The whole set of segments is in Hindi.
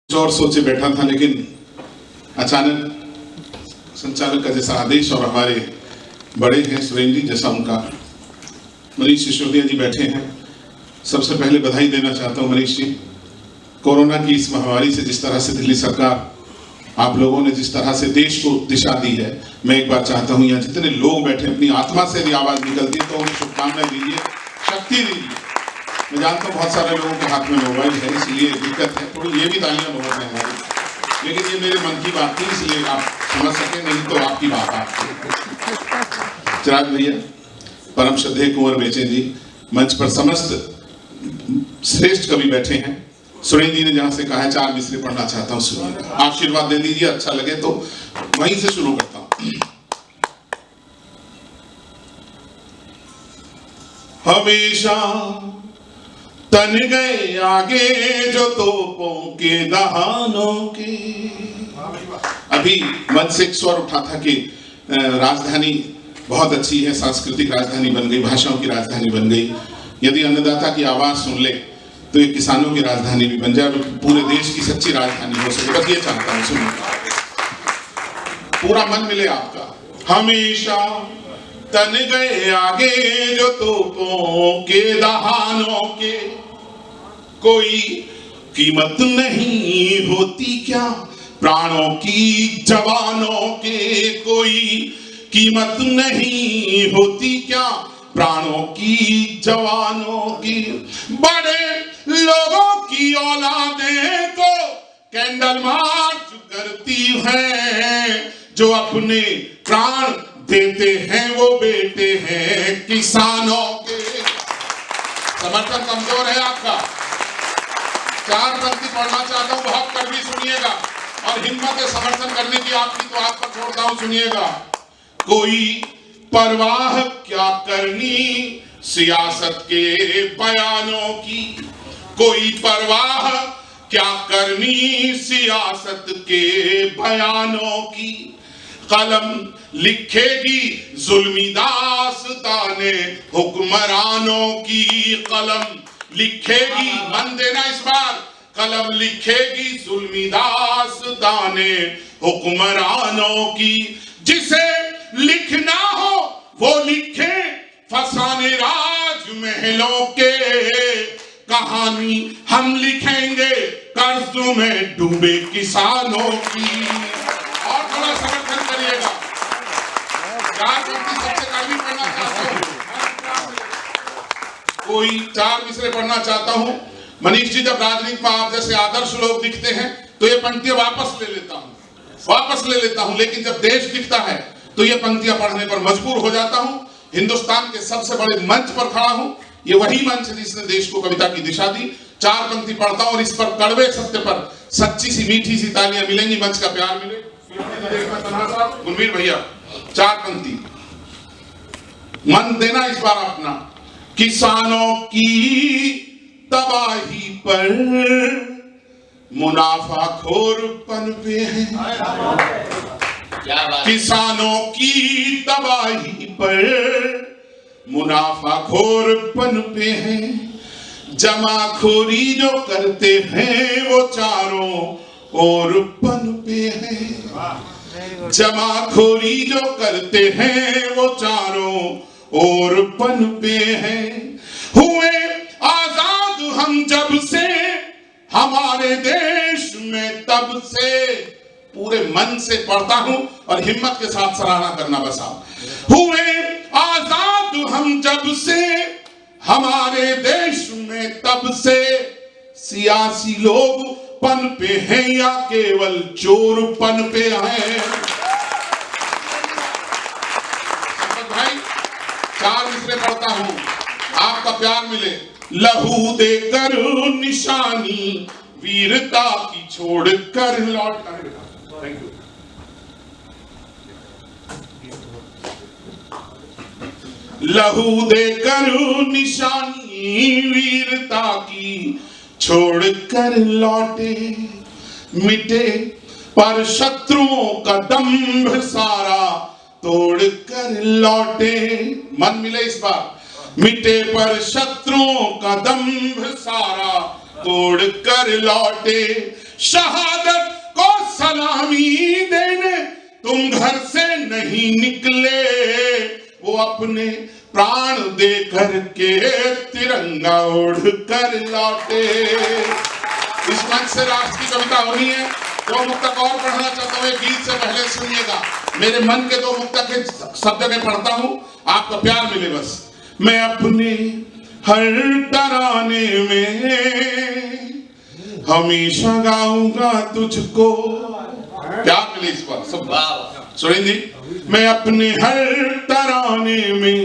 और सोचे बैठा था, लेकिन अचानक संचालक का जैसा आदेश और हमारे बड़े हैं सुरेंद्र जी, जैसा उनका मनीष सिसोदिया जी बैठे हैं। सबसे पहले बधाई देना चाहता हूं मनीष जी, कोरोना की इस महामारी से जिस तरह से दिल्ली सरकार, आप लोगों ने जिस तरह से देश को दिशा दी है, मैं एक बार चाहता हूं यहाँ जितने लोग बैठे अपनी आत्मा से यदि आवाज निकलती है तो उन्हें शुभकामनाएं दीजिए, शक्ति दीजिए। मैं जानता हूँ बहुत सारे लोगों के हाथ में मोबाइल है, इसलिए दिक्कत है, थोड़ी ये भी तालियां बहुत हैं हमारी, लेकिन ये मेरे मन की बात थी इसलिए आप समझ सके, नहीं तो आपकी बात आपकी। चिराग भैया, परम श्रद्धेय कुंवर बेचे जी, मंच पर समस्त श्रेष्ठ कवि बैठे हैं। सुरेंद्र जी ने जहां से कहा है 4 मिसरे पढ़ना चाहता हूं, सुनिए, आशीर्वाद दे दीजिए, अच्छा लगे तो वहीं से शुरू करता हूं। हमेशा तन गए आगे जो तोपों के दहानों के। अभी मंच से एक स्वर उठा था कि राजधानी बहुत अच्छी है, सांस्कृतिक राजधानी बन गई, भाषाओं की राजधानी बन गई। यदि अन्नदाता की आवाज सुन ले तो ये किसानों की राजधानी भी बन जाए, पूरे देश की सच्ची राजधानी हो सके। बस ये चाहता हूं, सुनो, पूरा मन मिले आपका। हमेशा तन गए आगे जो तोपों के दहानों के, कोई कीमत नहीं होती क्या प्राणों की जवानों के, कोई कीमत नहीं होती क्या प्राणों की जवानों की। बड़े लोगों की औलादें तो कैंडल मार्च करती हैं, जो अपने प्राण देते हैं वो बेटे हैं किसानों के। समर्थन कमजोर है आपका। 4 पंक्ति पढ़ना चाहता हूं, बहुत कड़वी सुनिएगा, और हिम्मत है समर्थन करने की आपकी, तो आप पर छोड़ता हूं, सुनिएगा। कोई परवाह क्या करनी सियासत के बयानों की, कोई परवाह क्या करनी सियासत के बयानों की। कलम लिखेगी जुल्मी दास्ताने हुक्मरानों की, कलम लिखेगी, मन देना इस बार, कलम लिखेगी जुल्मी दास्ताने हुक्मरानों की। जिसे लिखना हो वो लिखे फसाने राजमहलों के, कहानी हम लिखेंगे कर्ज में डूबे किसानों की। और थोड़ा समर्थन करिएगा। 4 पंक्ति सबसे कड़वी पढ़ना चाहता हूं, कोई 4 मिसरे पढ़ना चाहता हूं। मनीष जी, जब राजनीति में आप जैसे आदर्श लोग दिखते हैं तो ये पंक्तियां वापस ले लेता हूं, लेकिन जब देश दिखता है तो ये पंक्तियां पढ़ने पर मजबूर हो जाता हूं। हिंदुस्तान के सबसे बड़े मंच पर खड़ा हूं, ये वही मंच है जिसने देश को कविता की दिशा दी। 4 पंक्ति पढ़ता हूं और इस पर कड़वे सत्य पर सच्ची सी मीठी सी तालियां मिलेंगी, मंच का प्यार मिले। गुरमीर भैया, 4 पंक्ति मन देना इस बार अपना। किसानों की तबाही पर मुनाफाखोरपन पे है, किसानों की तबाही पर मुनाफाखोरपन पे है। जमाखोरी जो करते हैं वो चारों ओर पन पे है, जमाखोरी जो करते हैं वो चारों ओर पन पे है। हुए आजाद हम जब से हमारे देश में तब से, पूरे मन से पढ़ता हूं और हिम्मत के साथ सराहना करना बस आप। हुए आजाद हम जब से हमारे देश में तब से, सियासी लोग पन पे हैं या केवल चोर पन पे हैं। भाई 4 मिसरे पढ़ता हूं, आपका प्यार मिले। लहू देकर निशानी वीरता की छोड़ कर लौट। Thank you. लहू देकर निशानी वीरता की छोड़ कर लौटे, मिटे पर शत्रुओं का दंभ सारा तोड़ कर लौटे। मन मिले इस बार। मिटे पर शत्रुओं का दंभ सारा तोड़ कर लौटे, शहादत को सलामी देने तुम घर से नहीं निकले, वो अपने प्राण दे करके तिरंगा ओढ़ कर लौटे। इस मंच से राष्ट्र की कविता होनी है। दो मुक्तक और पढ़ना चाहता हूँ, गीत से पहले सुनिएगा। मेरे मन के दो मुक्तक के सब जगह पढ़ता हूँ, आपका प्यार मिले बस। मैं अपने हर तराने में हमेशा गाऊंगा तुझको, प्यार मिले इस पर सब सुरेंद्र जी। मैं अपने हर तराने में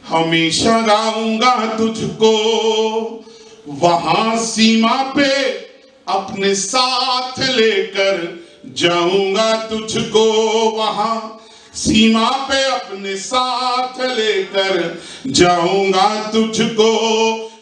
हमेशा गाऊंगा तुझको, वहां सीमा पे अपने साथ लेकर जाऊंगा तुझको, वहां सीमा पे अपने साथ लेकर जाऊंगा तुझको।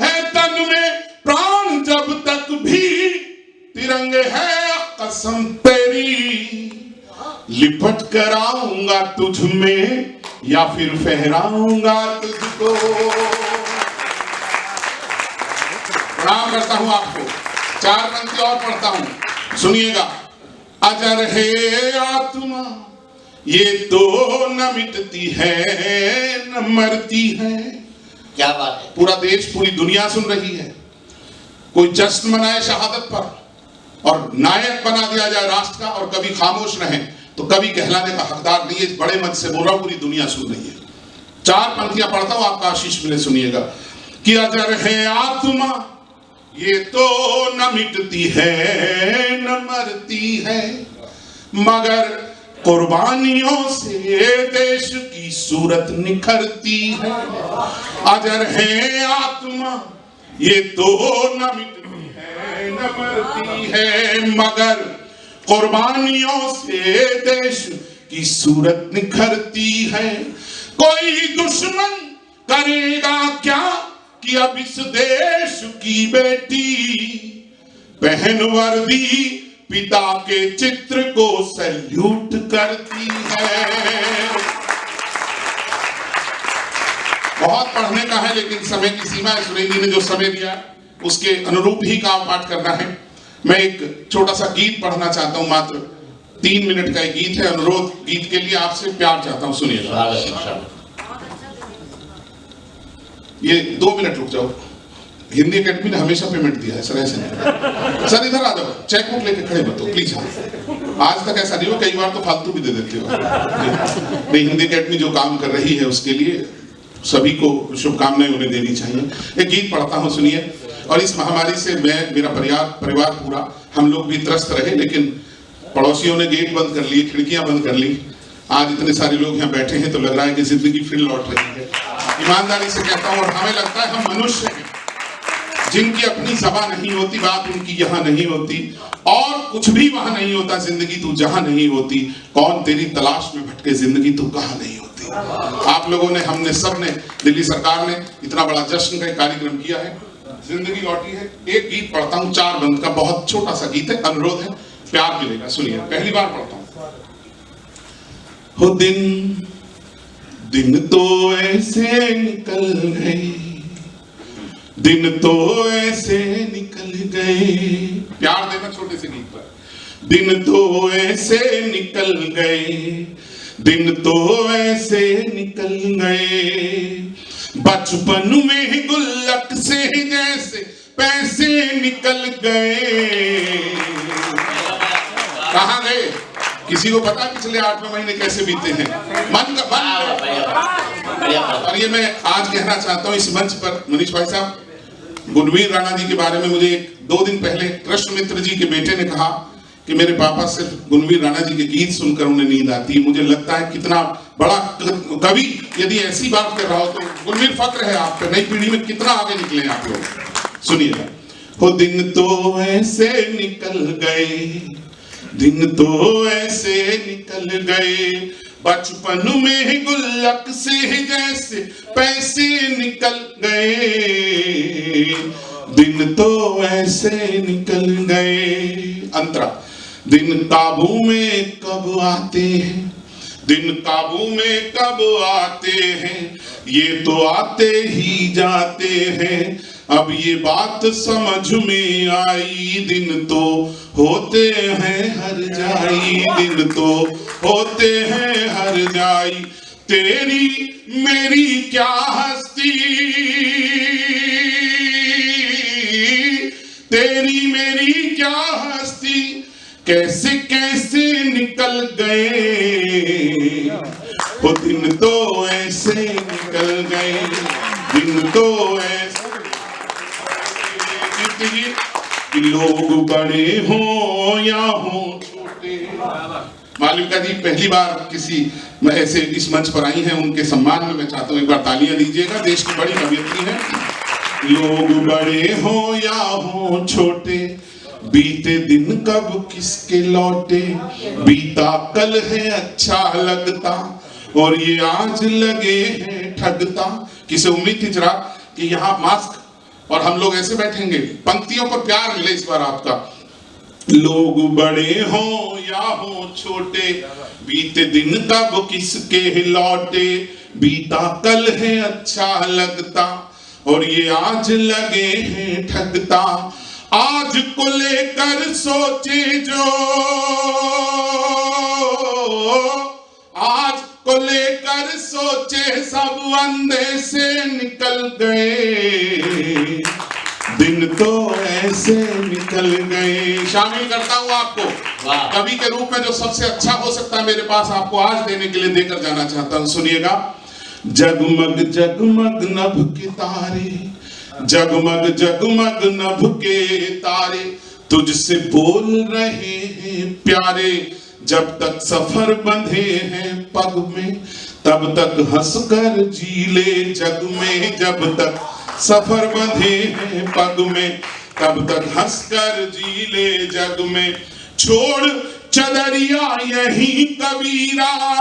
है तन में प्राण जब तक भी तिरंगे है कसम तेरी, लिपट कर आऊंगा तुझ में या फिर फहराऊंगा तुझको। प्रणाम करता हूं आपको। चार पंक्ति और पढ़ता हूं, सुनिएगा। अजर है आत्मा ये तो न मिटती है न मरती है। क्या बात है। पूरा देश पूरी दुनिया सुन रही है। कोई जश्न मनाए शहादत पर और नायक बना दिया जाए राष्ट्र का और कभी खामोश रहे तो कभी कहलाने का हकदार नहीं है। इस बड़े मंच से बोल रहा हूं, पूरी दुनिया सुन रही है। चार पंक्तियां पढ़ता हूं, आपका आशीष मिले, सुनिएगा। कि अजर है आत्मा ये तो न मिटती है न मरती है, मगर कुर्बानियों से देश की सूरत निखरती है। अजर है आत्मा ये तो न मिटती है न मरती है, मगर कुर्बानियों से देश की सूरत निखरती है। कोई दुश्मन करेगा क्या कि अब इस देश की बेटी पहन वर्दी पिता के चित्र को सैल्यूट करती है। बहुत पढ़ने का है लेकिन समय की सीमा है। सुरेंद्र जी ने जो समय दिया उसके अनुरूप ही काम पाठ करना है। मैं एक छोटा सा गीत पढ़ना चाहता हूं, मात्र 3 मिनट का एक गीत है। अनुरोध गीत के लिए आपसे प्यार चाहता हूं, सुनिएगा। ये 2 मिनट रुक जाओ। हिंदी अकेडमी ने हमेशा पेमेंट दिया है सर, ऐसे नहीं। सर इधर आ जाओ, चेकबुक लेके खड़े मत हो प्लीज। आज तक ऐसा नहीं हो, कई बार तो फालतू भी दे देते हो। नहीं, हिंदी अकेडमी जो काम कर रही है उसके लिए सभी को शुभकामनाएं उन्हें देनी चाहिए। एक गीत पढ़ता हूं, सुनिए। और इस महामारी से मैं, मेरा परिवार पूरा, हम लोग भी त्रस्त रहे, लेकिन पड़ोसियों ने गेट बंद कर लिए, खिड़कियां बंद कर ली। आज इतने सारे लोग यहाँ बैठे हैं तो लग रहा है कि जिंदगी फिर लौट रही है। ईमानदारी से कहता हूँ, और हमें लगता है हम मनुष्य हैं जिनकी अपनी ज़बान नहीं होती, बात उनकी यहाँ नहीं होती, और कुछ भी वहां नहीं होता। जिंदगी तू जहां नहीं होती, कौन तेरी तलाश में भटके, जिंदगी तू कहां नहीं होती। आप लोगों ने, हमने, सब ने, दिल्ली सरकार ने इतना बड़ा जश्न का कार्यक्रम किया है, जिंदगी लौटी है। एक गीत पढ़ता हूँ, 4 बंद का, बहुत छोटा सा गीत है, अनुरोध है, प्यार मिलेगा, सुनिए। पहली बार पढ़ता हूँ। हो दिन तो ऐसे निकल गए, दिन तो ऐसे निकल गए, प्यार देना छोटे से गीत पर। दिन तो ऐसे निकल गए, दिन तो ऐसे निकल गए, बचपन में गुल्लक से जैसे पैसे निकल गए। कहाँ गए? किसी को पता पिछले 8 महीने कैसे बीते हैं? मन का और ये मैं आज कहना चाहता हूँ इस मंच पर, मनीष भाई साहब, गुणवीर राणा जी के बारे में मुझे 2 दिन पहले कृष्ण मित्र जी के बेटे ने कहा कि मेरे पापा सिर्फ गुणवीर राणा जी के गीत सुनकर उन्हें नींद आती। मुझे लगता है कितना बड़ा कवि यदि ऐसी बात कर रहा हो तो गुणवीर, फक्र है आप पे, नई पीढ़ी में कितना आगे निकले आप लोग। सुनिएगा। हो दिन तो ऐसे निकल गए, दिन तो ऐसे निकल गए, बचपन में गुल्लक से जैसे पैसे निकल गए, दिन तो ऐसे निकल गए। अंतरा। दिन काबू में कब आते हैं, दिन काबू में कब आते हैं, ये तो आते ही जाते हैं, अब ये बात समझ में आई, दिन तो होते हैं हर जाई, दिन तो होते हैं हर जाई। तेरी मेरी क्या हस्ती, तेरी मेरी क्या हस्ती, कैसे कैसे निकल गए वो दिन तो ऐसे निकल गए, दिन तो ऐसे कि लोग बड़े हों या हों छोटे। मालविका जी पहली बार किसी ऐसे इस मंच पर आई हैं, उनके सम्मान में मैं चाहता हूँ एक बार तालियां दीजिएगा। देश की बड़ी अभिनेत्री है। लोग बड़े हों या हों छोटे, बीते दिन कब किसके लौटे, बीता कल है अच्छा लगता और ये आज लगे हैं ठगता। किसे उम्मीद थी जरा कि यहाँ मास्क और हम लोग ऐसे बैठेंगे, पंक्तियों पर प्यार मिले इस बार आपका। लोग बड़े हों या हों छोटे, बीते दिन कब किसके लौटे, बीता कल है अच्छा लगता और ये आज लगे हैं ठगता। आज को लेकर सोचे जो, आज को लेकर सोचे सब अंधे से निकल गए, दिन तो ऐसे निकल गए। शामिल करता हूं आपको कवि के रूप में जो सबसे अच्छा हो सकता है मेरे पास, आपको आज देने के लिए देकर जाना चाहता हूं। सुनिएगा। जगमग जगमग नभ के तारे, जगमग जगमग नभ के तारे, तुझसे बोल रहे हैं प्यारे, जब तक सफर बंधे हैं पग में तब तक हंसकर जी ले जग में, जब तक सफर बंधे हैं पग में तब तक हंसकर जी ले जग में। छोड़ चदरिया यही कबीरा,